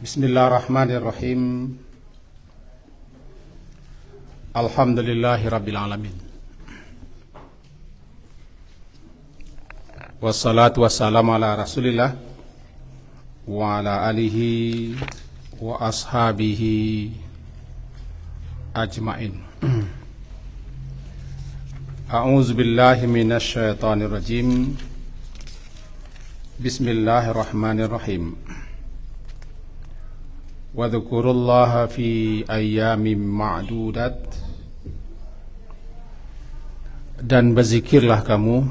Bismillahirrahmanirrahim. Alhamdulillahi rabbil alamin. Wassalatu wassalamu ala rasulillah wa ala alihi wa ashabihi ajmain. A'udzu billahi minasy syaithanir rajim. Bismillahirrahmanirrahim. Wadhkurullaha fi ayyamin ma'dudat. Dan berzikirlah kamu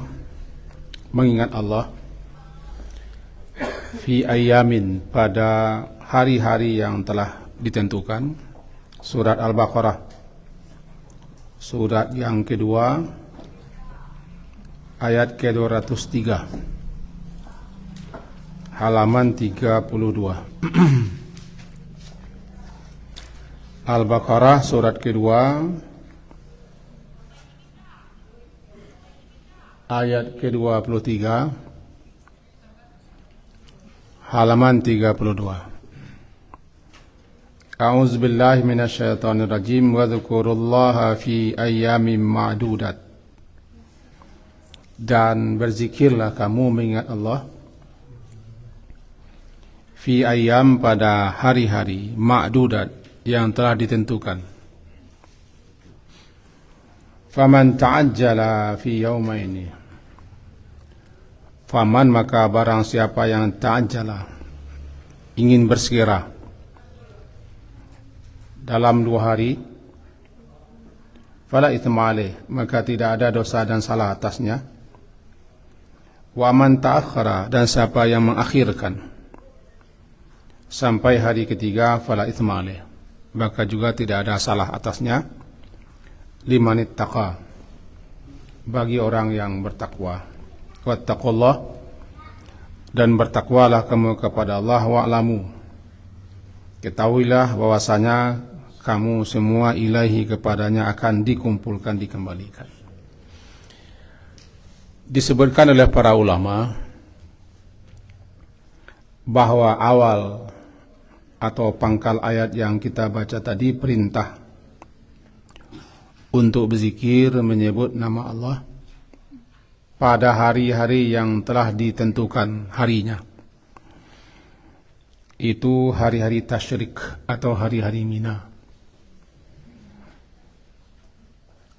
mengingat Allah fi ayyamin, pada hari-hari yang telah ditentukan. Surat Al-Baqarah, surat yang kedua, ayat ke-203, halaman 32. Al-Baqarah surat kedua, ayat ke-23, halaman 32. A'udzu billahi minasy syaithanir rajim. Wadhkurullaha fi ayyamin ma'dudat. Dan berzikirlah kamu mengingat Allah fi ayyam, pada hari-hari ma'dudat yang telah ditentukan. Faman ta'ajjala fi yaumaini. Faman, maka barang siapa yang ta'ajjala, ingin bersegera dalam 2 hari, fala itsma alaih, maka tidak ada dosa dan salah atasnya. Wa man ta'akhkhara, dan siapa yang mengakhirkan sampai hari ketiga, fala itsma alaih, maka juga tidak ada salah atasnya. Liman ittaqa, bagi orang yang bertakwa. Wattaqullah, dan bertakwalah kamu kepada Allah. Wa'lamu, ketahuilah bahwasanya kamu semua ilahi, kepadanya akan dikumpulkan, dikembalikan. Disebutkan oleh para ulama bahwa awal atau pangkal ayat yang kita baca tadi, perintah untuk berzikir, menyebut nama Allah pada hari-hari yang telah ditentukan harinya. Itu hari-hari tasyrik atau hari-hari Mina.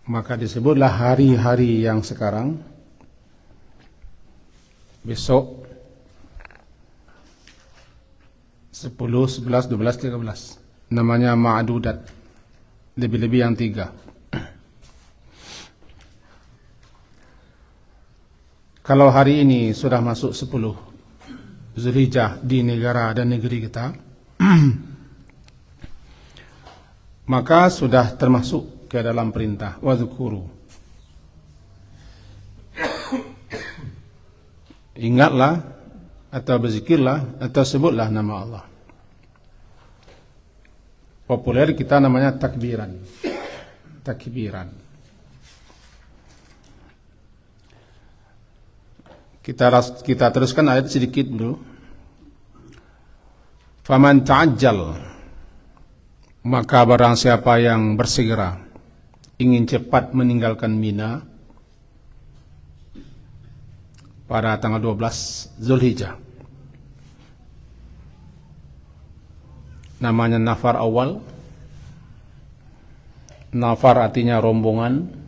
Maka disebutlah hari-hari yang sekarang, besok 10, 11, 12, 13, namanya ma'dudat, lebih-lebih yang 3. Kalau hari ini sudah masuk 10 Zulhijjah di negara dan negeri kita, maka sudah termasuk ke dalam perintah wadhkuru. Ingatlah atau berzikirlah atau sebutlah nama Allah. Populer kita namanya takbiran. Takbiran. Kita teruskan ayat sedikit dulu. Faman ta'ajjal, maka barang siapa yang bersegera, ingin cepat meninggalkan Mina pada tanggal 12 Zulhijjah. Namanya nafar awal. Nafar artinya rombongan.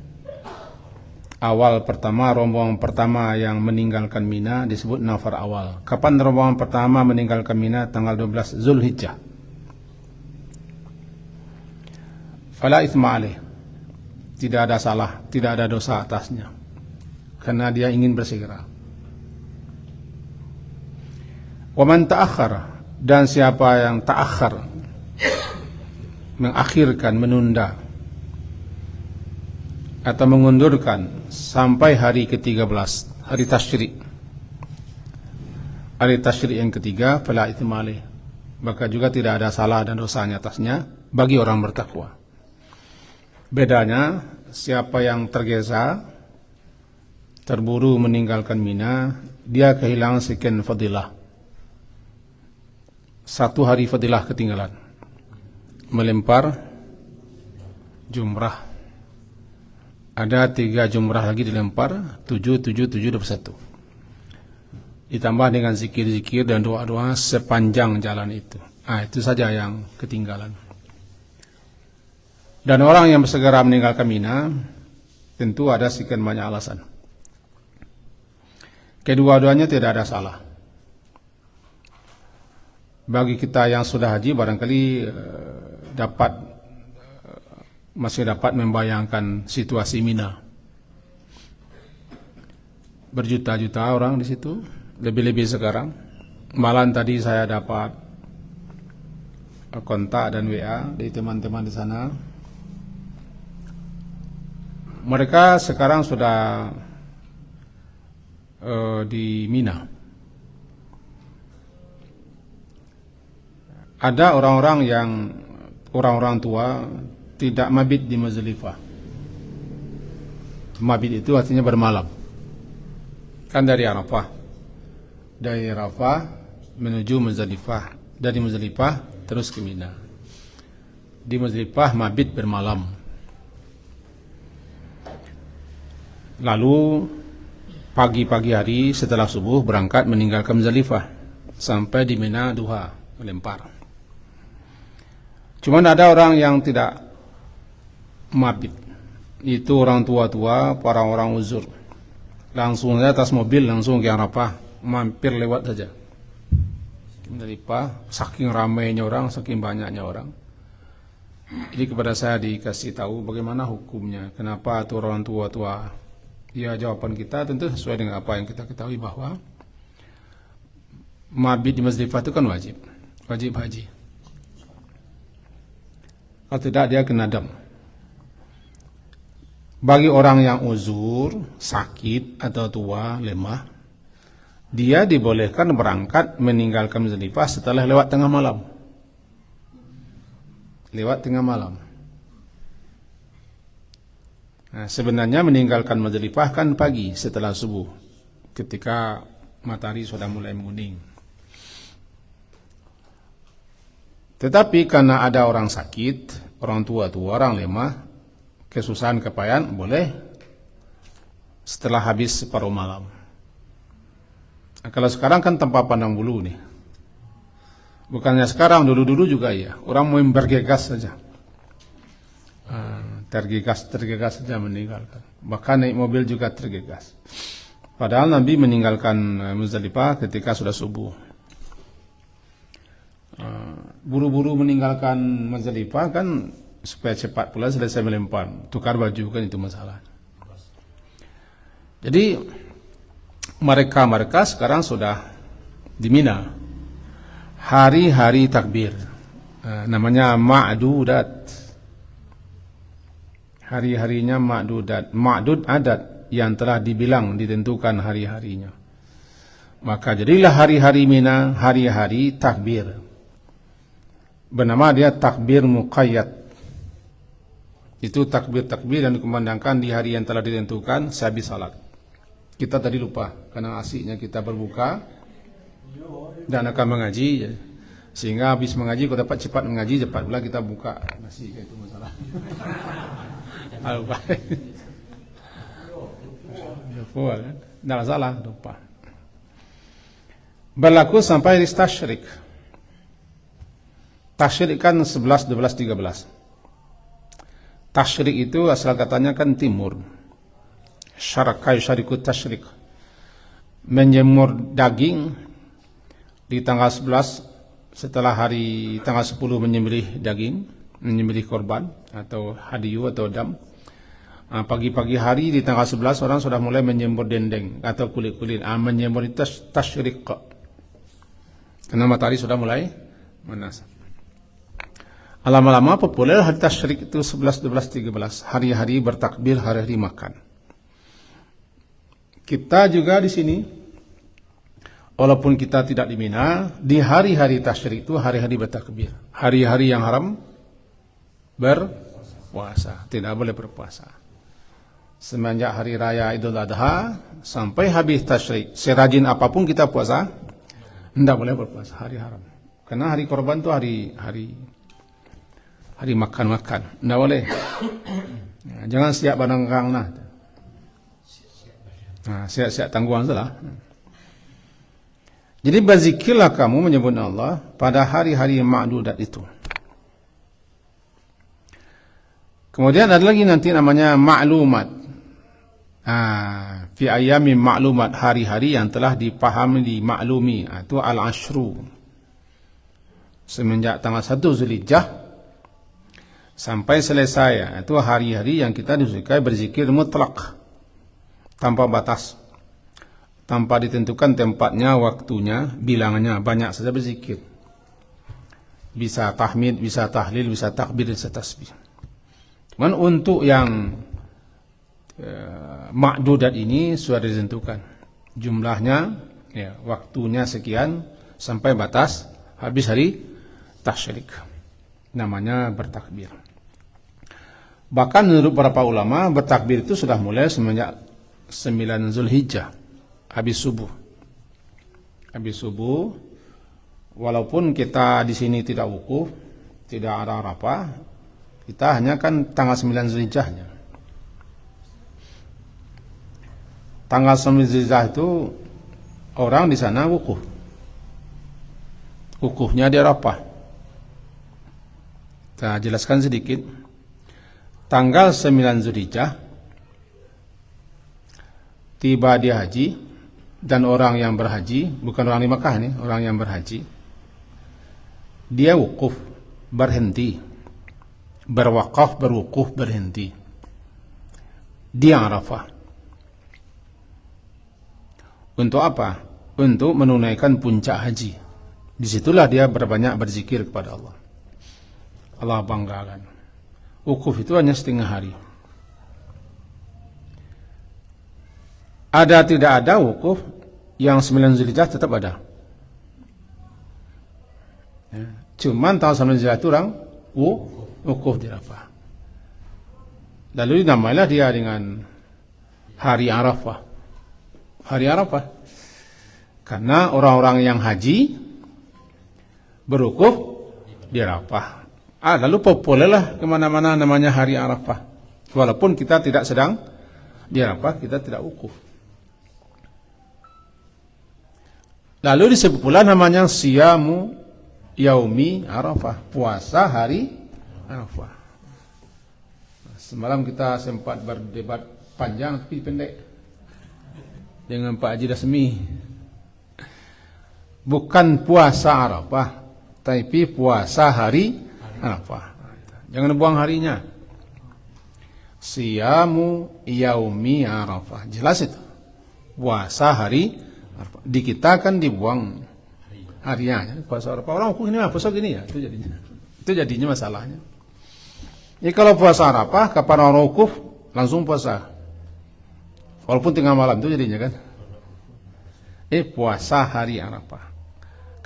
Awal pertama, rombongan pertama yang meninggalkan Mina disebut nafar awal. Kapan rombongan pertama meninggalkan Mina? Tanggal 12 Zulhijjah. Fala itsma alaih, tidak ada salah, tidak ada dosa atasnya, karena dia ingin bersegera. Wa man ta'akhkhara, dan siapa yang ta'akhkhar, mengakhirkan, menunda atau mengundurkan sampai hari ke-13, hari tasyrik. Hari tasyrik yang ketiga, fala itsma alaih, maka juga tidak ada salah dan dosanya atasnya bagi orang bertakwa. Bedanya, siapa yang tergesa, terburu meninggalkan Mina, dia kehilangan sekian fadilah. satu hari fadilah ketinggalan, melempar jumrah. Ada 3 jumrah lagi dilempar, 7, 7, 7, 21. Ditambah dengan zikir-zikir dan doa-doa sepanjang jalan itu. Itu saja yang ketinggalan. Dan orang yang segera meninggalkan Mina, tentu ada sekian banyak alasan. Kedua-duanya tidak ada salah. Bagi kita yang sudah haji, barangkali masih dapat membayangkan situasi Mina. Berjuta-juta orang di situ, lebih-lebih sekarang. Malam tadi saya dapat kontak dan WA dari teman-teman di sana. Mereka sekarang sudah di Mina. Ada orang-orang tua tidak mabit di Muzdalifah. Mabit itu artinya bermalam. Kan dari Arafah. Dari Arafah menuju Muzdalifah. Dari Muzdalifah terus ke Mina. Di Muzdalifah mabit bermalam. Lalu pagi-pagi hari setelah subuh berangkat meninggalkan Muzdalifah sampai di Mina duha melempar. Cuman ada orang yang tidak mabit. Itu orang tua-tua, para orang uzur. Langsung saja atas mobil, langsung ke Arafah, mampir lewat saja. Muzdalifah, saking ramainya orang, saking banyaknya orang. Jadi kepada saya dikasih tahu bagaimana hukumnya, kenapa itu orang tua-tua. Ya, jawaban kita tentu sesuai dengan apa yang kita ketahui, bahwa mabit di Muzdalifah itu kan wajib haji. Kalau tidak dia kena dam. Bagi orang yang uzur, sakit atau tua, lemah, dia dibolehkan berangkat meninggalkan Muzdalifah setelah lewat tengah malam. Nah, sebenarnya meninggalkan Muzdalifah kan pagi setelah subuh, ketika matahari sudah mulai menguning. Tetapi karena ada orang sakit, orang tua-tua, orang lemah, kesusahan, kepayahan, boleh setelah habis separuh malam. Nah, kalau sekarang kan tanpa pandang bulu nih. Bukannya sekarang, dulu-dulu juga ya. Orang mau bergegas saja. Tergegas saja meninggalkan. Bahkan naik mobil juga tergegas. Padahal Nabi meninggalkan Muzdalifah ketika sudah subuh. Buru-buru meninggalkan Muzdalifah kan supaya cepat pula selesai melempar, tukar baju kan itu masalah. Jadi mereka sekarang sudah di Mina, hari-hari takbir, namanya ma'dudat, hari-harinya ma'dudat, ma'dud adat yang telah dibilang, ditentukan hari-harinya. Maka jadilah hari-hari Mina hari-hari takbir. Bernama dia takbir muqayyad. Itu takbir-takbir yang dikumandangkan di hari yang telah ditentukan sehabis salat. Kita tadi lupa karena asiknya kita berbuka dan akan mengaji, sehingga habis mengaji kalau dapat cepat mengaji, cepat pula kita buka nasi, itu masalah. Lupa. Tidak salah, lupa. Berlaku sampai hari tasyrik. Tasyrik kan 11, 12, 13. Tasyrik itu asal katanya kan timur. Syaraka yusyariku tasyrik. Menjemur daging di tanggal 11 setelah hari tanggal 10 menyembelih daging, menyembelih korban atau hadiyu atau dam. Pagi-pagi hari di tanggal 11 orang sudah mulai menyembur dendeng atau kulit-kulit. Menyembur itu tasyrik. Karena matahari sudah mulai menas. Lama-lama populer hari tasyrik itu 11, 12, 13. Hari-hari bertakbir, hari-hari makan. Kita juga di sini, walaupun kita tidak di Mina, di hari-hari tasyrik itu hari-hari bertakbir. Hari-hari yang haram berpuasa, tidak boleh berpuasa. Semenjak hari raya Idul Adha sampai habis tasyrik, serajin apapun kita puasa, tidak boleh berpuasa, hari haram. Karena hari korban itu hari makan-makan. Nggak boleh. Nah, jangan siap barangkang nah. Siap-siap tangguhan salah. Jadi berzikirlah kamu menyebut Allah pada hari-hari ma'dudat itu. Kemudian ada lagi nanti namanya ma'lumat. Fi ayami ma'lumat, hari-hari yang telah dipahami, dimaklumi. Itu al-ashru. Semenjak tanggal 1 Zulhijjah sampai selesai. Itu hari-hari yang kita disukai berzikir mutlak. Tanpa batas. Tanpa ditentukan tempatnya, waktunya, bilangannya. Banyak saja berzikir. Bisa tahmid, bisa tahlil, bisa takbir, bisa tasbih. Cuman untuk yang ma'dudat ini sudah ditentukan. Jumlahnya, ya, waktunya sekian, sampai batas, habis hari tasyrik. Namanya bertakbir. Bahkan menurut beberapa ulama, bertakbir itu sudah mulai semenjak 9 Zulhijjah. Habis subuh. Habis subuh, walaupun kita di sini tidak wukuf, tidak ada Arafah, kita hanya kan tanggal 9 Zulhijjahnya. Tanggal 9 Zulhijjah itu orang di sana wukuf. Wukufnya di Arafah. Kita jelaskan sedikit. Tanggal 9 Zulhijjah tiba di haji, dan orang yang berhaji, bukan orang di Makkah nih, orang yang berhaji, dia wukuf, berhenti, berwakaf, berwukuf, berhenti di Arafah. Untuk apa? Untuk menunaikan puncak haji. Disitulah dia berbanyak berzikir kepada Allah. Allah banggakan. Wukuf itu hanya setengah hari. Ada tidak ada wukuf, yang 9 Zulhijjah tetap ada. Ya. Cuman tahun 9 Zulhijjah itu orang wukuf di Arafah. Lalu dinamailah dia dengan hari Arafah. Hari Arafah. Karena orang-orang yang haji berwukuf di Arafah. Lalu populerlah kemana-mana namanya hari Arafah. Walaupun kita tidak sedang di Arafah, kita tidak wukuf. Lalu disebut pula namanya siyamu yaumi Arafah, puasa hari Arafah. Semalam kita sempat berdebat panjang tapi pendek dengan Pak Haji Dasmi. Bukan puasa Arafah, tapi puasa hari Arafah. Jangan buang harinya. Siyamu yaumi Arafah. Jelas itu. Puasa hari Arafah. Di kita kan dibuang harinya. Puasa Arafah. Orang hukum ini puasa gini ya. Itu jadinya masalahnya. Jadi kalau puasa Arafah, kapan orang wukuf langsung puasa. Walaupun tengah malam itu jadinya kan. Puasa hari Arafah.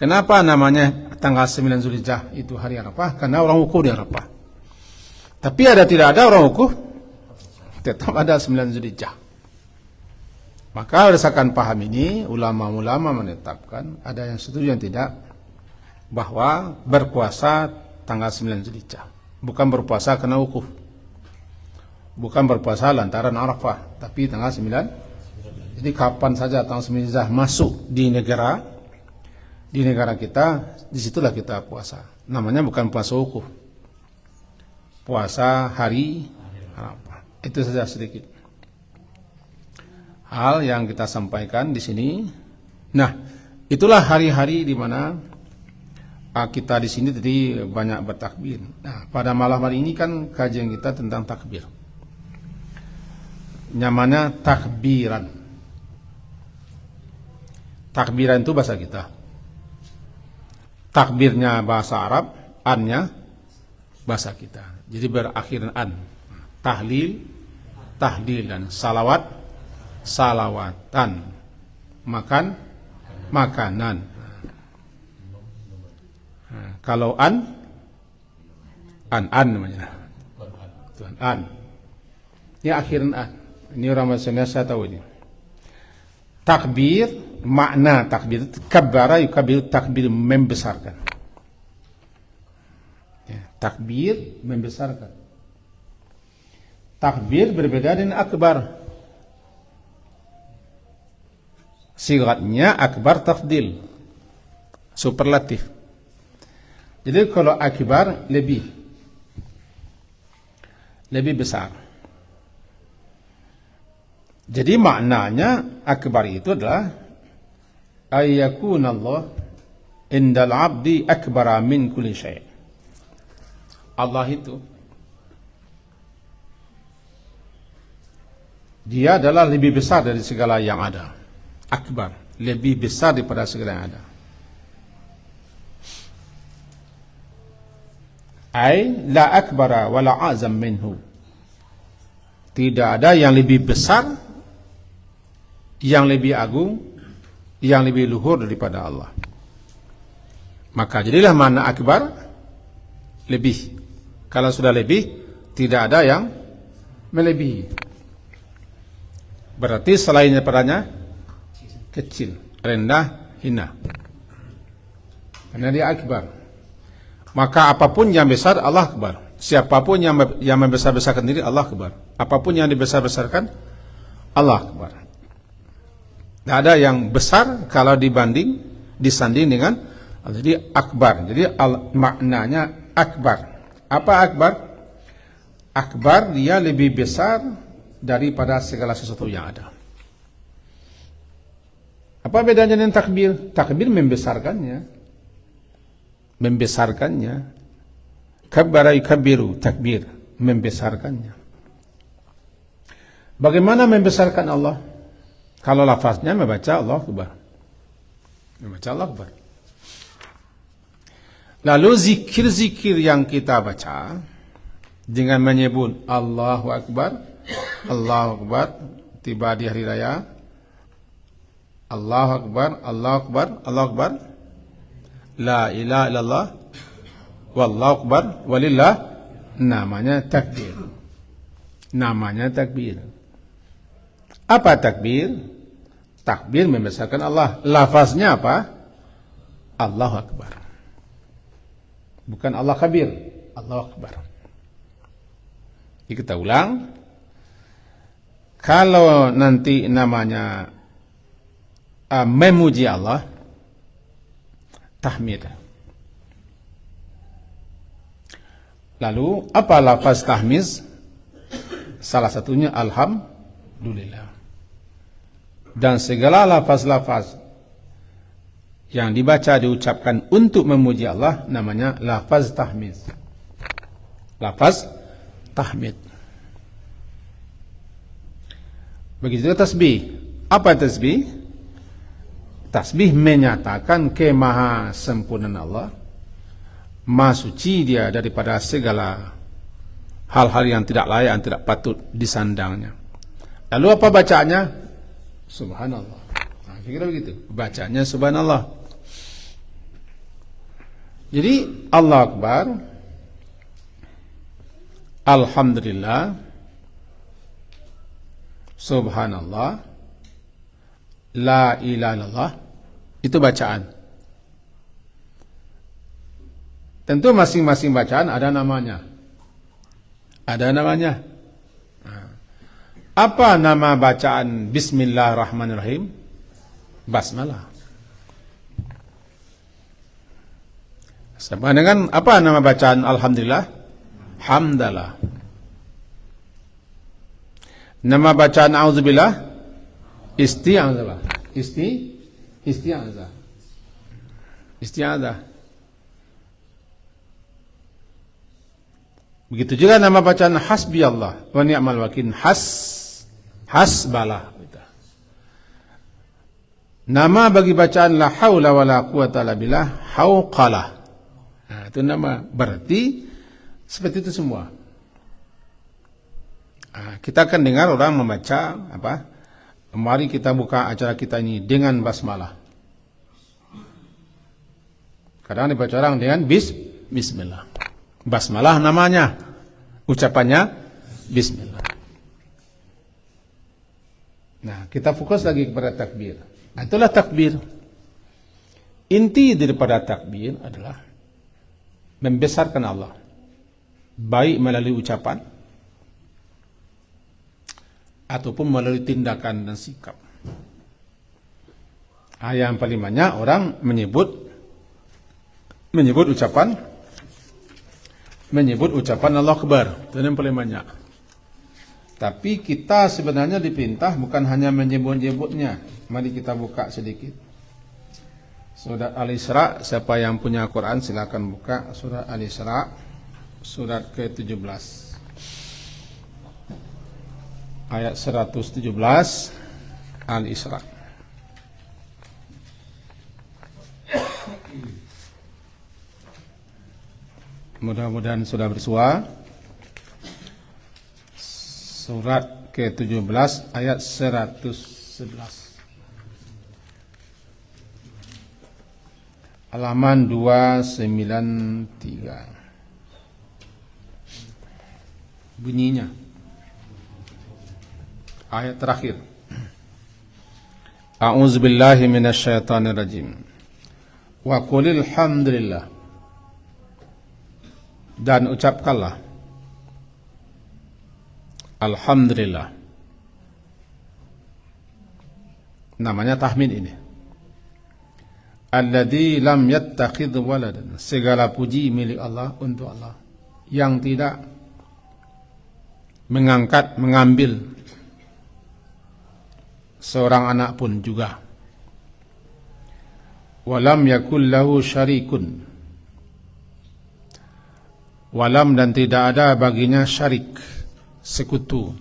Kenapa namanya tanggal 9 Zulhijjah itu hari Arafah? Karena orang wukuf di Arafah. Tapi ada tidak ada orang wukuf, tetap ada 9 Zulhijjah. Maka berdasarkan paham ini, ulama-ulama menetapkan, ada yang setuju yang tidak, bahwa berpuasa tanggal 9 Zulhijjah. Bukan berpuasa karena wukuf. Bukan berpuasa lantaran Arafah, tapi tanggal 9. Jadi kapan saja tanggal 9 Zulhijjah masuk di negara kita, disitulah kita puasa. Namanya bukan puasa wukuf, puasa hari Arafah. Itu saja sedikit hal yang kita sampaikan di sini. Nah, itulah hari-hari di mana kita di sini tadi banyak bertakbir. Nah, pada malam hari ini kan kajian kita tentang takbir. Namanya takbiran. Takbiran itu bahasa kita. Takbirnya bahasa Arab, an-nya bahasa kita. Jadi berakhiran an. Tahlil, tahlilan. Salawat, salawatan. Makan, makanan. Kalau an namanya. Tuhan an. Ini akhiran an. Ini orang Malaysia saya tahu ini. Takbir, makna takbir, kabbara yukabir, takbir membesarkan. Takbir membesarkan. Takbir berbeda dengan akbar. Sigatnya akbar tafdil, superlatif. Jadi kalau akbar lebih besar. Jadi maknanya akbar itu adalah ayyakun Allah indal abdi akbara min kulli syai'. Allah itu dia adalah lebih besar dari segala yang ada. Akbar, lebih besar daripada segala yang ada. Ai la akbara wa la azam minhu. Tidak ada yang lebih besar, yang lebih agung, yang lebih luhur daripada Allah. Maka jadilah makna akbar lebih. Kalau sudah lebih, tidak ada yang melebihi. Berarti selain daripadanya kecil, rendah, hina. Karena dia akbar. Maka apapun yang besar, Allah akbar. Siapapun yang membesar-besarkan diri, Allah akbar. Apapun yang dibesar-besarkan, Allah akbar. Tidak ada yang besar kalau disanding dengan Allah. Jadi akbar. Jadi maknanya akbar. Apa akbar? Akbar dia lebih besar daripada segala sesuatu yang ada. Apa bedanya dengan takbir? Takbir membesarkannya. Kabbara yukabbiru, takbir membesarkannya. Bagaimana membesarkan Allah? Kalau lafaznya membaca Allah akbar. Membaca Allah akbar. Lalu zikir-zikir yang kita baca dengan menyebut Allahu Akbar, Allahu Akbar, tiba di hari raya, Allahu Akbar, Allahu Akbar, Allahu Akbar, la ilaha illallah, wallahu Akbar, walillah, namanya takbir. Namanya takbir. Apa takbir? Takbir membesarkan Allah. Lafaznya apa? Allahu Akbar. Bukan Allah kabir, Allah akbar. Jadi kita ulang. Kalau nanti namanya memuji Allah, tahmid. Lalu apa lafaz tahmid? Salah satunya alhamdulillah. Dan segala lafaz-lafaz yang dibaca diucapkan untuk memuji Allah namanya lafaz tahmid. Lafaz tahmid. Begitu tasbih. Apa tasbih? Tasbih menyatakan kemaha sempurnaan Allah, maha suci dia daripada segala hal-hal yang tidak layak, yang tidak patut disandangnya. Lalu apa bacaannya? Subhanallah. Nah, kira begitu. Bacaannya subhanallah. Jadi Allah Akbar, alhamdulillah, subhanallah, la ilaha illallah, itu bacaan. Tentu masing-masing bacaan ada namanya. Ada namanya. Apa nama bacaan Bismillahirrahmanirrahim? Basmalah. Sama dengan apa nama bacaan Alhamdulillah? Hamdalah. Nama bacaan A'udzubillah? Isti'adzah. Isti'adzah. Isti'adzah. Begitu juga nama bacaan Hasbi Allah wa ni'mal wakil. Hasbalah. Nama bagi bacaan La haula wa la quwata illa billah, Hauqalah. Nah, itu nama. Berarti seperti itu semua. Nah, kita akan dengar orang membaca apa? Mari kita buka acara kita ini dengan basmalah. Kadang dibaca orang dengan bismillah. Basmalah namanya. Ucapannya bismillah. Nah, kita fokus lagi kepada takbir. Itulah takbir. Inti daripada takbir adalah membesarkan Allah. baik melalui ucapan ataupun melalui tindakan dan sikap. Yang paling banyak orang menyebut ucapan Allah Akbar, itu yang paling banyak. Tapi kita sebenarnya diperintah bukan hanya menyebut-nyebutnya. Mari kita buka sedikit surat Al-Isra. Siapa yang punya Quran silakan buka surat Al-Isra, surat ke-17 ayat 117. Al-Isra. Mudah-mudahan sudah bersua. Surat ke-17 ayat 111. Halaman 293. Bunyinya ayat terakhir. A'udzubillahi minasyaitonirrajim. Wa qulil hamdulillah. Dan ucapkanlah alhamdulillah. Namanya tahmid ini. Alladzi lam yattakhidh waladan. Segala puji milik Allah, untuk Allah yang tidak mengambil seorang anak pun juga. Walam yakul lahu syarikun. Walam, dan tidak ada baginya syarik, sekutu,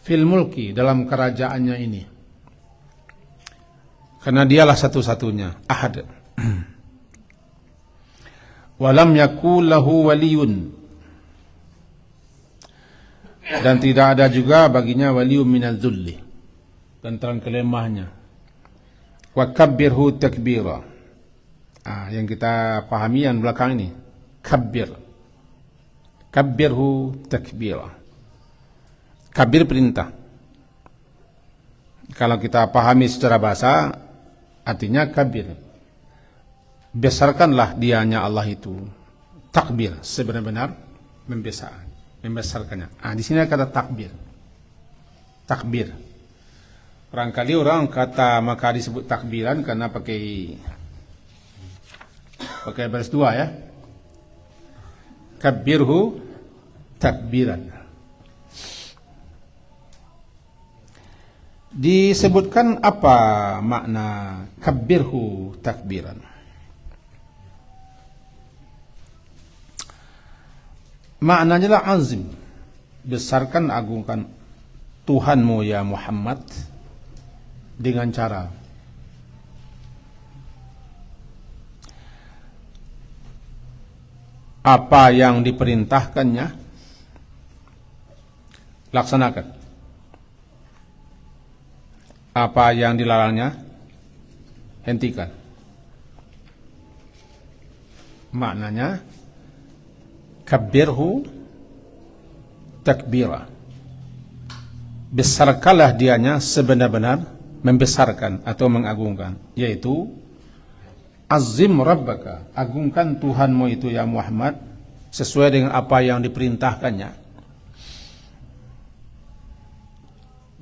fil mulki, dalam kerajaannya ini, karena dialah satu-satunya ahad. Walam yakul lahu waliyun, dan tidak ada juga baginya waliyun minaz zulli, tentang kelemahnya. Wa kabbirhu takbira. Yang kita pahami yang belakang ini, kabbirhu takbira. Kabir perintah. Kalau kita pahami secara bahasa, artinya kabir, besarkanlah dianya Allah itu. Takbir, sebenar-benar membesarkannya. Di sini kata takbir. Takbir. Barangkali orang kata maka disebut takbiran karena pakai baris dua ya. Kabbirhu takbiran. Disebutkan apa makna kabbirhu takbiran? Maknanya lah azim, besarkan, agungkan Tuhanmu ya Muhammad dengan cara apa yang diperintahkannya, laksanakan. Apa yang dilarangnya, hentikan. Maknanya kabbirhu takbira. Besarkanlah dianya sebenar-benar membesarkan atau mengagungkan, yaitu azim rabbaka, agungkan Tuhanmu itu ya Muhammad sesuai dengan apa yang diperintahkannya.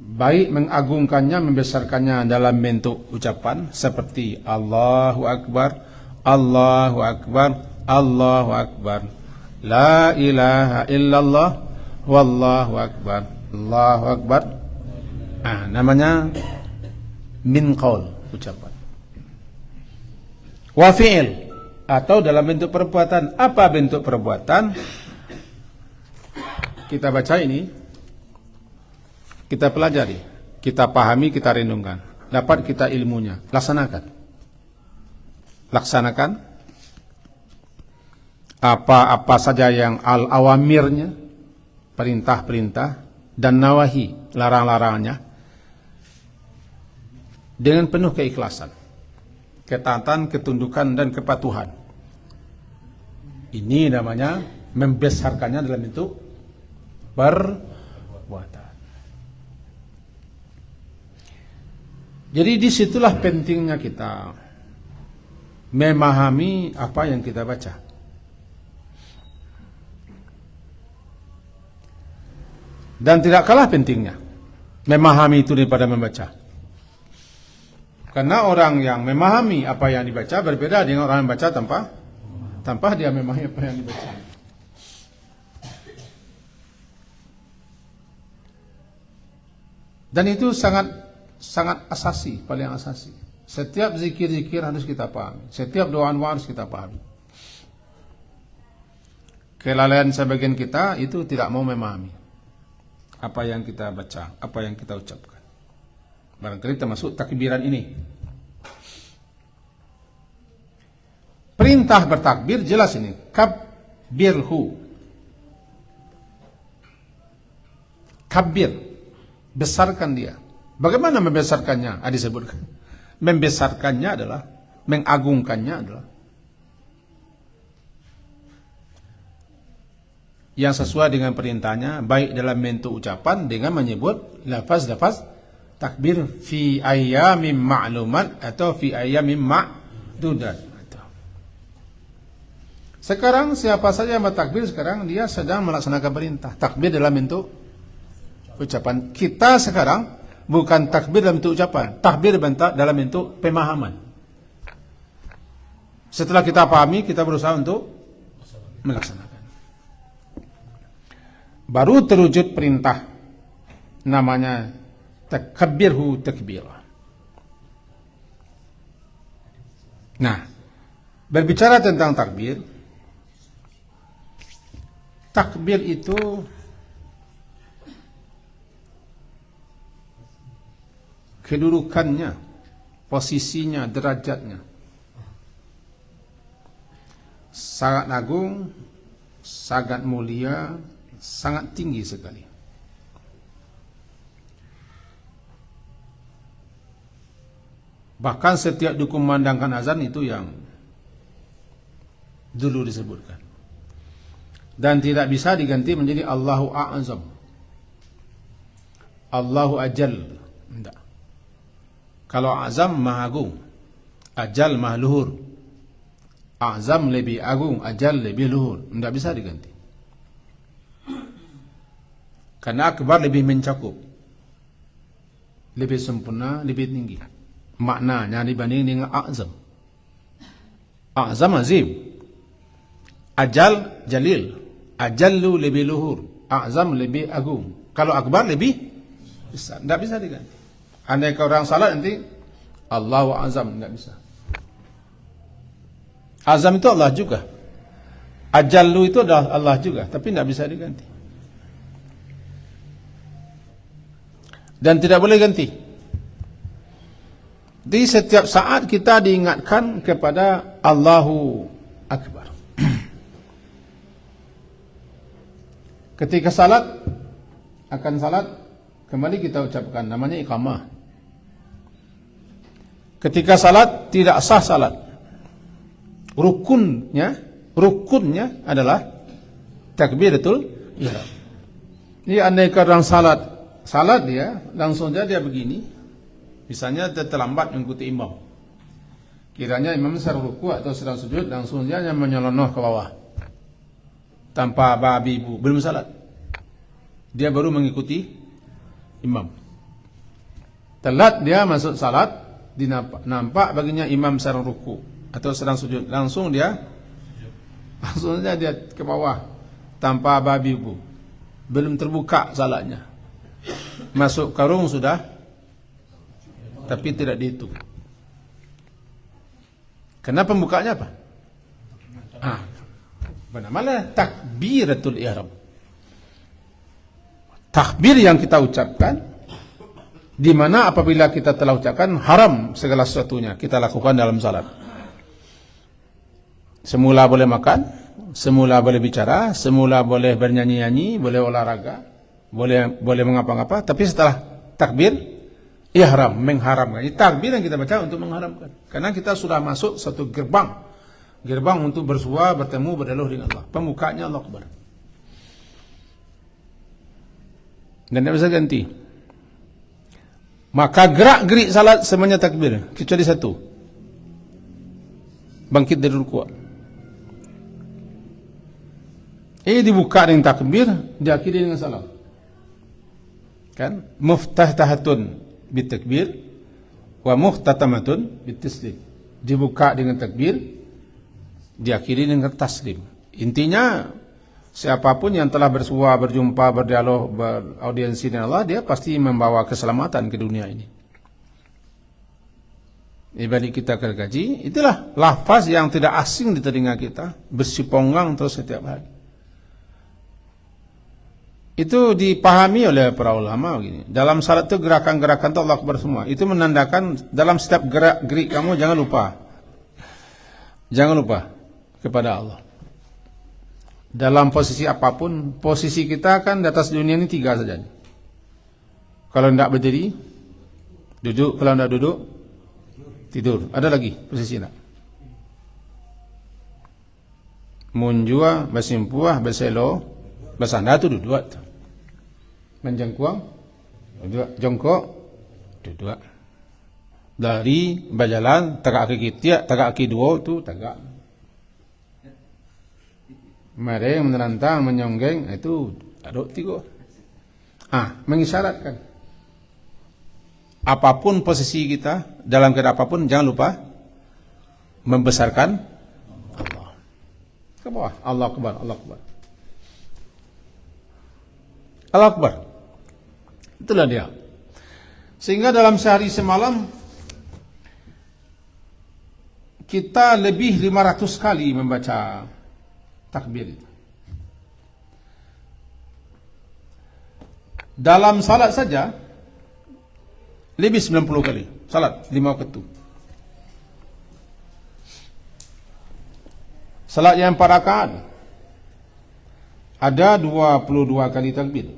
Baik mengagungkannya, membesarkannya dalam bentuk ucapan seperti Allahu Akbar, Allahu Akbar, Allahu Akbar, La ilaha illallah, Wallahu Akbar, Allahu Akbar. Namanya min qaul, ucapan. Wa fi'il, atau dalam bentuk perbuatan. Apa bentuk perbuatan? Kita baca ini, kita pelajari, kita pahami, kita renungkan, dapat kita ilmunya, laksanakan apa saja yang al-awamirnya, perintah-perintah, dan nawahi, larang-larangnya, dengan penuh keikhlasan, ketaatan, ketundukan, dan kepatuhan. Ini namanya membesarkannya dalam bentuk perbuatan. Jadi disitulah pentingnya kita memahami apa yang kita baca. Dan tidak kalah pentingnya memahami itu daripada membaca. Karena orang yang memahami apa yang dibaca berbeda dengan orang yang baca tanpa dia memahami apa yang dibaca. Dan itu sangat asasi, paling asasi. Setiap zikir-zikir harus kita pahami. Setiap doa-doa harus kita pahami. Kelalaian sebagian kita itu tidak mau memahami apa yang kita baca, apa yang kita ucapkan. Barangkali termasuk takbiran ini. Perintah bertakbir jelas ini. Kabbirhu. Kabbir. Besarkan dia. Bagaimana membesarkannya? Disebutkan. Membesarkannya adalah, mengagungkannya adalah yang sesuai dengan perintahnya, baik dalam bentuk ucapan dengan menyebut lafaz-lafaz takbir fi ayyamin ma'lumat atau fi ayyamin ma'dudat. Sekarang siapa saja yang bertakbir sekarang dia sedang melaksanakan perintah. Takbir dalam bentuk ucapan. Kita sekarang bukan takbir dalam bentuk ucapan, takbir dalam bentuk pemahaman. Setelah kita pahami, kita berusaha untuk melaksanakan. Baru terwujud perintah, namanya takabbirhu takbira. Nah, berbicara tentang takbir, takbir itu kedudukannya, posisinya, derajatnya sangat agung, sangat mulia, sangat tinggi sekali. Bahkan setiap dikumandangkan azan itu yang dulu disebutkan. Dan tidak bisa diganti menjadi Allahu A'azam, Allahu Ajal. Tidak. Kalau azam maha agung, ajal maha luhur. Azam lebih agung, ajal lebih luhur. Tidak bisa diganti. Karena akbar lebih mencakup, lebih sempurna, lebih tinggi maknanya dibanding dengan azam. Azam azim, ajal jalil, ajallu lebih luhur, azam lebih agung. Kalau akbar lebih besar. Tidak bisa diganti. Andai ke orang salat nanti Allahu Azam, tidak bisa. Azam itu Allah juga, ajallu itu adalah Allah juga, tapi tidak bisa diganti. Dan tidak boleh ganti. Di setiap saat kita diingatkan kepada Allahu Akbar. Ketika salat, akan salat, kembali kita ucapkan namanya iqamah. Ketika salat tidak sah salat, rukunnya adalah takbiratul ihram. Ini andai orang salat dia langsung saja dia begini, misalnya dia terlambat mengikuti imam. Kiranya imam sedang ruku atau sedang sujud, langsung saja menyelonong ke bawah tanpa babi ibu, belum salat. Dia baru mengikuti imam. Telat dia masuk salat, nampak baginya imam sedang ruku atau sedang sujud, langsung saja dia ke bawah tanpa babi ibu, belum terbuka salatnya. Masuk karung sudah, tapi tidak dihitung. Kenapa pembukanya apa? Bernamalah takbiratul ihram. Takbir yang kita ucapkan, di mana apabila kita telah ucapkan haram segala sesuatunya kita lakukan dalam salat. Semula boleh makan, semula boleh bicara, semula boleh bernyanyi-nyanyi, boleh olahraga, boleh mengapa-ngapa, tapi setelah takbir ihram, mengharamkan. Ini takbir yang kita baca untuk mengharamkan. Karena kita sudah masuk satu gerbang untuk bersua, bertemu, berdialog dengan Allah. Pembukanya Allah Akbar. Dan tidak bisa ganti. Maka gerak-gerik salat semuanya takbir, kecuali satu. bangkit dari rukuk. Dibuka dengan takbir, diakhiri dengan salam. Kan? Muftatahatun bitakbir wa muhtatamatun bitaslim. Dibuka dengan takbir, diakhiri dengan taslim. Intinya siapapun yang telah bersua, berjumpa, berdialog, beraudiensi dengan Allah, dia pasti membawa keselamatan ke dunia ini. Ibalik kita gergaji, itulah lafaz yang tidak asing di telinga kita, bersiponggang terus setiap hari. Itu dipahami oleh para ulama begini. Dalam salat itu gerakan-gerakan itu Allah Akbar semua. Itu menandakan dalam setiap gerak-gerik kamu jangan lupa. Jangan lupa kepada Allah. Dalam posisi apapun, posisi kita kan di atas dunia ini 3 saja. Kalau tidak berdiri, duduk. Kalau tidak duduk, tidur. Ada lagi posisi tidak? Munjua, bersimpuah, berselo, bersandar itu duduk. Menjengkuang, duduk. Jongkok, duduk. Lari, berjalan, tegak kaki tiap, tegak kaki 2 itu tegak. Mari menerantang, menyonggeng, itu aduk 3. Mengisyaratkan. Apapun posisi kita, dalam keadaan apapun, jangan lupa membesarkan Allah. Ke bawah, Allah Akbar, Allah Akbar. Allah Akbar. Itulah dia. Sehingga dalam sehari semalam kita lebih 500 kali membaca takbir itu. Dalam salat saja lebih 90 kali. Salat 5 waktu. Salat yang 4 rakaat ada 22 kali takbir.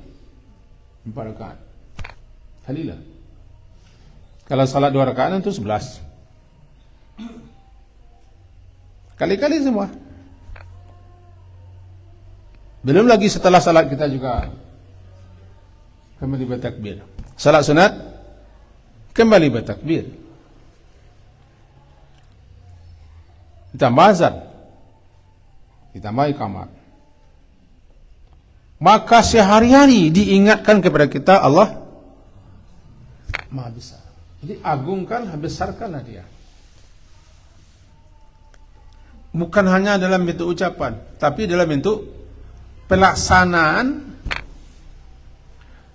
4 rakaat. Halilah. Kalau salat 2 rakaat itu 11. Kali-kali semua. Belum lagi setelah salat kita juga kembali bertakbir. Salat sunat kembali bertakbir. Ditambah azan. Ditambah iqamat. Maka sehari-hari diingatkan kepada kita Allah Maha Besar. Jadi agungkan, besarkanlah dia. Bukan hanya dalam bentuk ucapan, tapi dalam bentuk pelaksanaan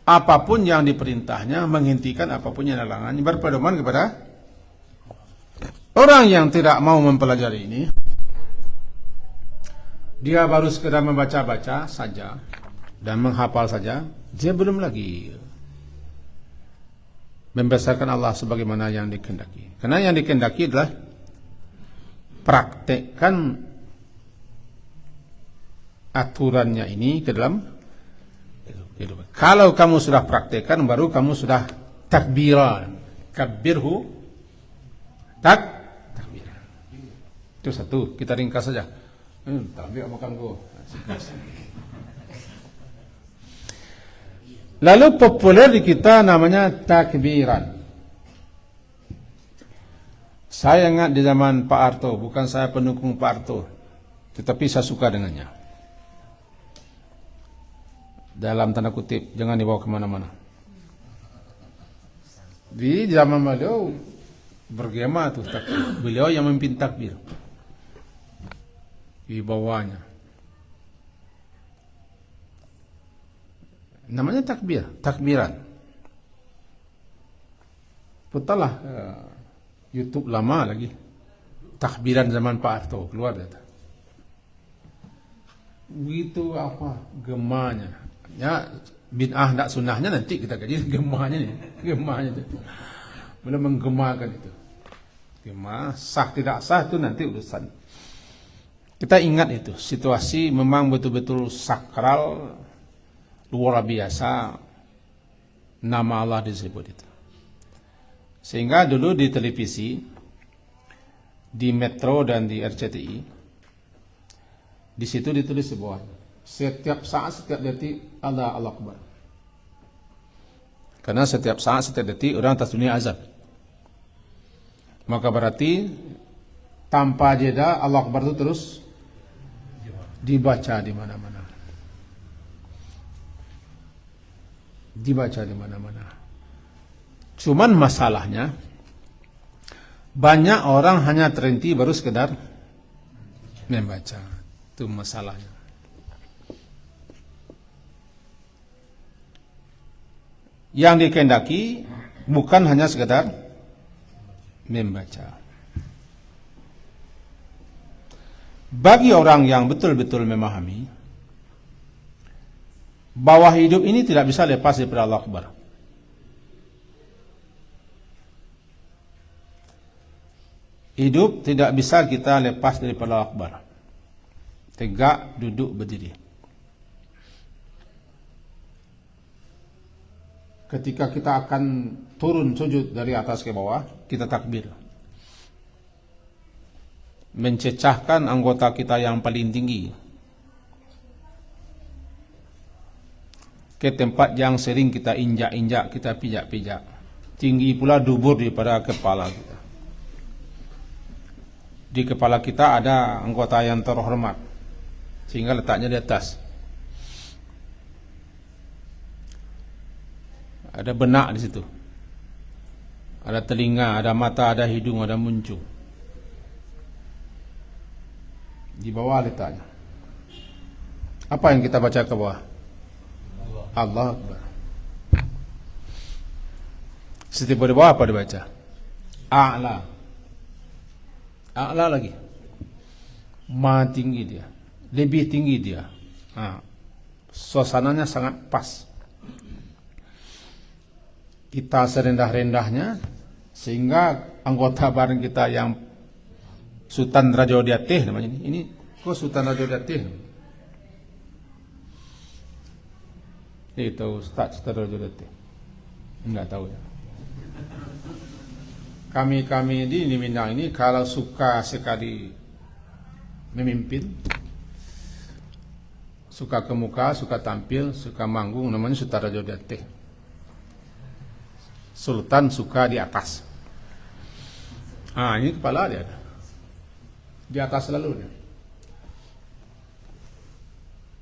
apapun yang diperintahnya, menghentikan apapun yang dilarangnya, berpedoman kepada orang yang tidak mau mempelajari ini. Dia baru sekedar membaca-baca saja dan menghafal saja, dia belum lagi membesarkan Allah sebagaimana yang dikehendaki. Karena yang dikehendaki adalah praktekkan aturannya ini ke dalam hidup. Kalau kamu sudah praktekkan, baru kamu sudah takbiran. Kabbirhu takbiran. Itu satu, kita ringkas saja. Takbir makan go. Lalu populer di kita namanya takbiran. Saya ingat di zaman Pak Harto, bukan saya pendukung Pak Harto, tetapi saya suka dengannya. Dalam tanda kutip, jangan dibawa kemana-mana. Di zaman beliau bergema tuh takbir. Beliau yang memimpin takbir di bawahnya. Namanya takbir, takbiran. Putarlah YouTube lama lagi. Takbiran zaman Pak Harto keluar data. Begitu apa gemanya. Ya bid'ah tak sunnahnya nanti kita kaji gemanya nih. Gemanya itu. Belum menggemakan itu. Gema sah tidak sah itu nanti urusan. Kita ingat itu, situasi memang betul-betul sakral, luar biasa, nama Allah disebut itu. Sehingga dulu di televisi, di Metro dan di RCTI, di situ ditulis sebuah, setiap saat, setiap detik Allah Akbar. Karena setiap saat, setiap detik orang atas dunia azab. Maka berarti tanpa jeda Allahu Akbar itu terus dibaca di mana-mana. Dibaca di mana-mana. Cuman masalahnya banyak orang hanya terhenti baru sekedar membaca. Itu masalahnya. Yang dikehendaki bukan hanya sekedar membaca. Bagi orang yang betul-betul memahami bahwa hidup ini tidak bisa lepas daripada Allah Akbar. Hidup tidak bisa kita lepas daripada Allah Akbar. Tegak, duduk, berdiri. Ketika kita akan turun sujud dari atas ke bawah, kita takbir. Mencecahkan anggota kita yang paling tinggi ke tempat yang sering kita injak-injak, kita pijak-pijak. Tinggi pula dubur daripada kepala kita. Di kepala kita ada anggota yang terhormat, sehingga letaknya di atas. Ada benak di situ. Ada telinga, ada mata, ada hidung, ada muncung. Di bawah letaknya. Apa yang kita baca ke bawah? Allah Akbar. Setiap di bawah apa dibaca? A'la. A'la lagi. Ma tinggi dia. Lebih tinggi dia. Suasananya sangat pas. Kita serendah-rendahnya sehingga anggota bareng kita yang Sultan Raja Diatih namanya ini kok Sultan Raja Diatih? Itu Ustaz Sultan Raja Diatih. Enggak tahu ya. Kami di Minang ini kalau suka sekali memimpin, suka ke muka, suka tampil, suka manggung, namanya Sultan Raja Diatih. Sultan suka di atas. Ini kepala dia ada. Di atas selalu dia.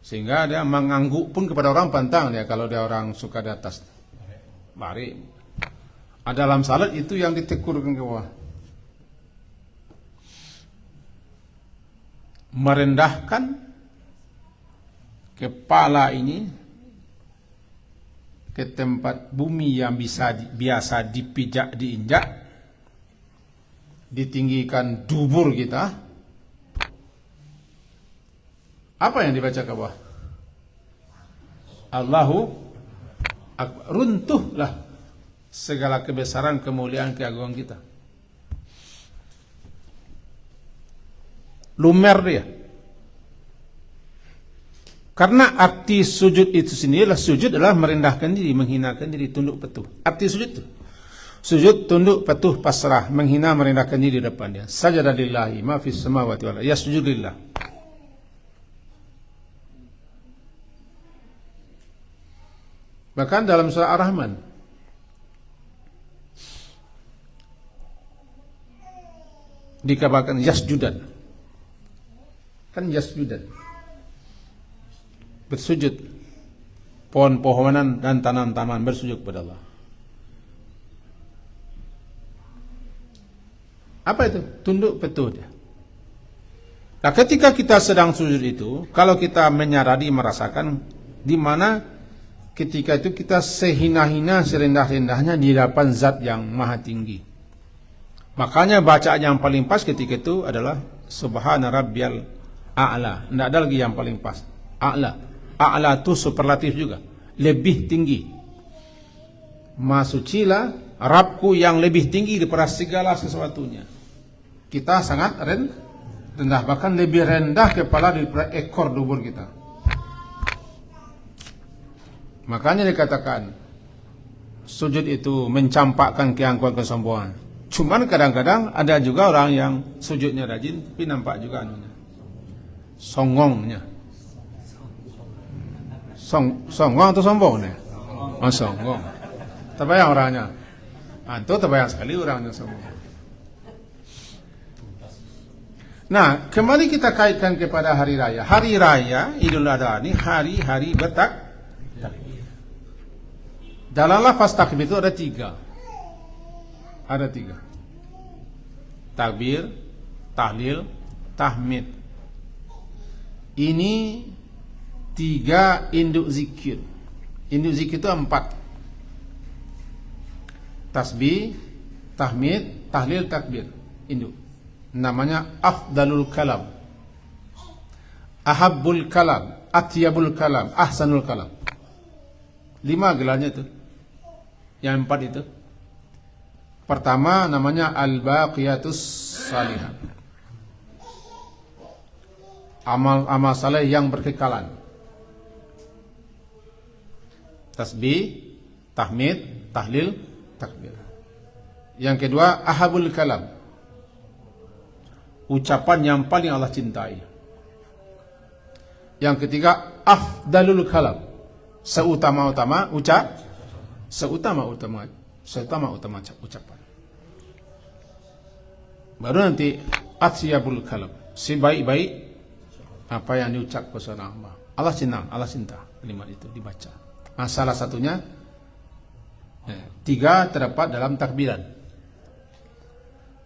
Sehingga dia mengangguk pun kepada orang pantang dia kalau dia orang suka di atas. Mari. Dalam salat itu yang ditekurkan ke bawah. Merendahkan kepala ini ke tempat bumi yang biasa dipijak, diinjak, ditinggikan dubur kita. Apa yang dibaca ke bawah? Allahu Akbar. Runtuhlah segala kebesaran, kemuliaan, keagungan kita. Lumer dia. Karena arti sujud itu sendiri sujud adalah merendahkan diri, menghinakan diri, tunduk patuh. Arti sujud itu. Sujud, tunduk, patuh, pasrah, menghina, merendahkan diri di depan dia. Sajada lillahi ma fis samawati wal ardi. Yasjud lillah. Bahkan dalam surah Ar-Rahman dikabarkan yasjudan. Kan yasjudan. Bersujud. Pohon-pohonan dan tanam-tanaman bersujud kepada Allah. Apa itu? Tunduk patuh dia. Nah, ketika kita sedang sujud itu, kalau kita menyadari, merasakan di mana ketika itu kita sehina-hina, serendah-rendahnya di hadapan zat yang maha tinggi. Makanya bacaan yang paling pas ketika itu adalah Subhana Rabbiyal A'la. Tidak ada lagi yang paling pas. A'la. A'la itu superlatif juga. Lebih tinggi. Masucilah Rabbku yang lebih tinggi daripada segala sesuatunya. Kita sangat rendah. Bahkan lebih rendah kepala daripada ekor dubur kita. Makanya dikatakan sujud itu mencampakkan keangkuhan, kesombongan. Cuman kadang-kadang ada juga orang yang sujudnya rajin tapi nampak juga anunya. Songongnya. Songong atau sombong nih? Songong. Terbayang orangnya. Itu terbayang sekali orangnya sombong. Nah, kembali kita kaitkan kepada hari raya. Hari raya Idul Adha ini hari-hari bertakbir. Dalam lafaz takbir itu ada tiga. Ada tiga. Takbir, tahlil, tahmid. Ini tiga induk zikir. Induk zikir itu 4. Tasbih, tahmid, tahlil, takbir. Induk. Namanya afdalul kalam, ahabbul kalam, atyabul kalam, ahsanul kalam. 5 gelarnya itu. Yang 4 itu. Pertama namanya al-baqiyatus salihah, amal-amal saleh yang berkekalan. Tasbih, tahmid, tahlil, takbir. Yang kedua ahabul kalam, ucapan yang paling Allah cintai. Yang ketiga afdalul kalam, seutama-utama ucapan. Baru nanti atyabul kalam, sebaik-baik apa yang diucap kepada Allah. Allah senang, Allah cinta kalimat itu dibaca. Nah, salah satunya 3 terdapat dalam takbiran.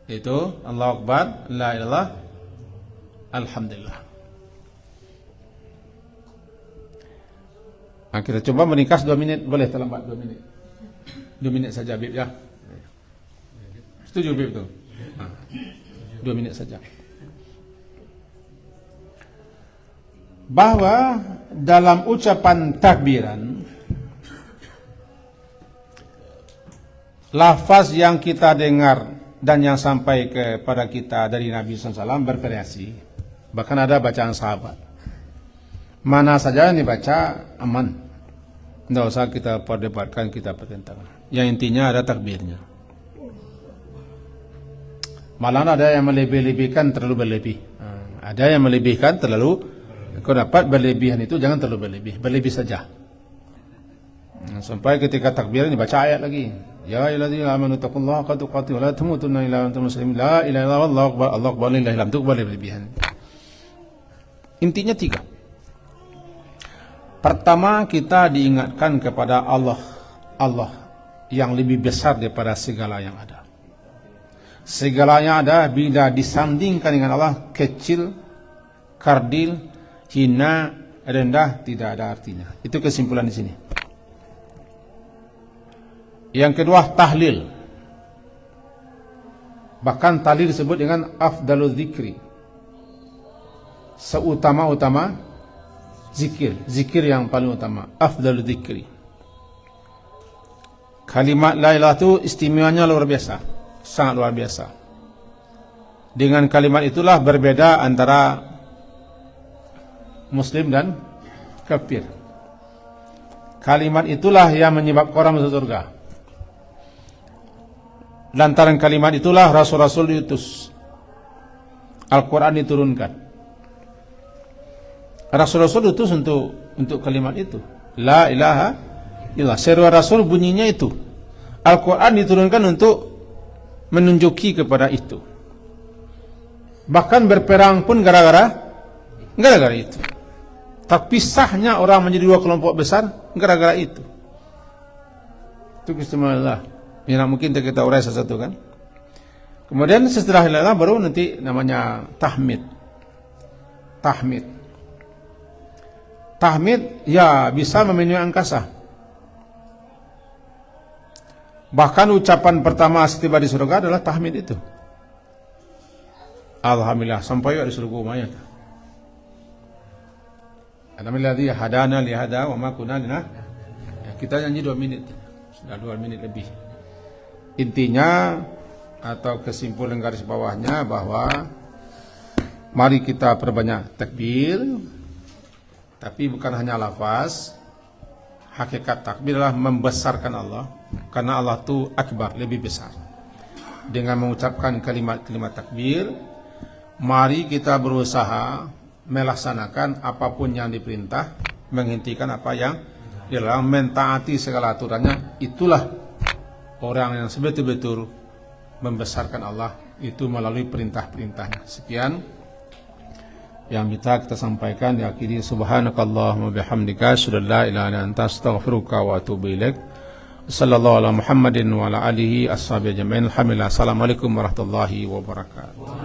Itu Allahu Akbar, la ilaha, alhamdulillah. Nah, kita coba meringkas 2 menit, boleh terlambat 2 menit. 2 menit saja Bib ya. Setuju Bib tu? 2 menit saja. Bahwa dalam ucapan takbiran, lafaz yang kita dengar dan yang sampai kepada kita dari Nabi SAW bervariasi. Bahkan ada bacaan sahabat. Mana saja yang dibaca aman. Tidak usah kita perdebatkan, kita pertentangkan. Yang intinya ada takbirnya. Malah ada yang melebih-lebihkan terlalu berlebih. Ada yang melebihkan terlalu. Kau dapat berlebihan itu jangan terlalu berlebih. Berlebih saja. Sampai ketika takbiran dibaca ayat lagi. Ya ayyuhalladzina amanu taqullaha haqqa tuqatih wa la tamutunna illa wa antum muslimun. La ilaha illallah wallahu akbar. Allahu akbar lillahi alhamd. Itu boleh berlebihan. Intinya 3. Pertama, kita diingatkan kepada Allah. Allah yang lebih besar daripada segala yang ada. Segala yang ada bila disandingkan dengan Allah kecil, kardil, hina, rendah, tidak ada artinya. Itu kesimpulan di sini. Yang kedua tahlil. Bahkan tahlil disebut dengan afdalul zikri, seutama-utama zikir. Zikir yang paling utama, afdalul zikri. Kalimat la ilaha itu istimewanya luar biasa, sangat luar biasa. Dengan kalimat itulah berbeda antara muslim dan kafir. Kalimat itulah yang menyebabkan orang masuk surga. Lantaran kalimat itulah rasul-rasul diutus, Al-Quran diturunkan. Rasul-rasul diutus untuk kalimat itu, la ilaha illallah. Seru rasul bunyinya itu. Al-Quran diturunkan untuk menunjuki kepada itu. Bahkan berperang pun gara-gara itu. Tapi sahnya orang menjadi 2 kelompok besar gara-gara itu. Itu keistimewaan Allah. Ya, mungkin kita urai satu-satu kan. Kemudian setelah ilah baru nanti namanya tahmid. Tahmid ya bisa memenuhi angkasa. Bahkan ucapan pertama setiba di surga adalah tahmid itu. Alhamdulillah sampai di surga lumayan. Alhamdulillah hadana li hada wa ma kunna lina. Ya, kita nyanyi 2 menit. Sudah 2 menit lebih. Intinya atau kesimpulan garis bawahnya bahwa mari kita perbanyak takbir, tapi bukan hanya lafaz. Hakikat takbir adalah membesarkan Allah, karena Allah itu akbar, lebih besar. Dengan mengucapkan kalimat-kalimat takbir, mari kita berusaha melaksanakan apapun yang diperintah, menghentikan apa yang dilarang, mentaati segala aturannya. Itulah orang yang sebetul-betul membesarkan Allah, itu melalui perintah-perintahnya. Sekian, yang bisa kita sampaikan diakhiri subhanakallahumma bihamdika asyhadu an la ilaha illa anta astaghfiruka wa atubu ilaik. Sallallahu ala Muhammadin wa ala alihi ashabihi ajmain. Alhamdulillah. Assalamualaikum warahmatullahi wabarakatuh.